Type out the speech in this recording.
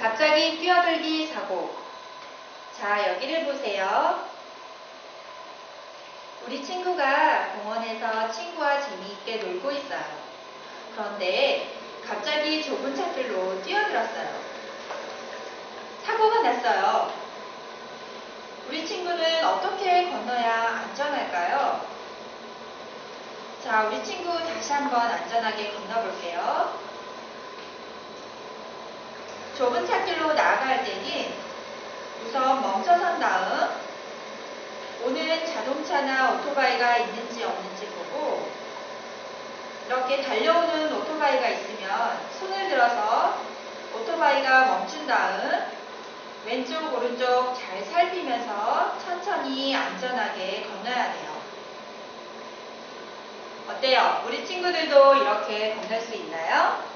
갑자기 뛰어들기 사고. 자, 여기를 보세요. 우리 친구가 공원에서 친구와 재미있게 놀고 있어요. 그런데 갑자기 좁은 차길로 뛰어들었어요. 사고가 났어요. 우리 친구는 어떻게 건너야 안전할까요? 자, 우리 친구 다시 한번 안전하게 건너볼게요. 좁은 차길로 나아갈 때는 우선 멈춰선 다음 오는 자동차나 오토바이가 있는지 없는지 보고, 이렇게 달려오는 오토바이가 있으면 손을 들어서 오토바이가 멈춘 다음 왼쪽 오른쪽 잘 살피면서 천천히 안전하게 건너야 돼요. 어때요? 우리 친구들도 이렇게 건널 수 있나요?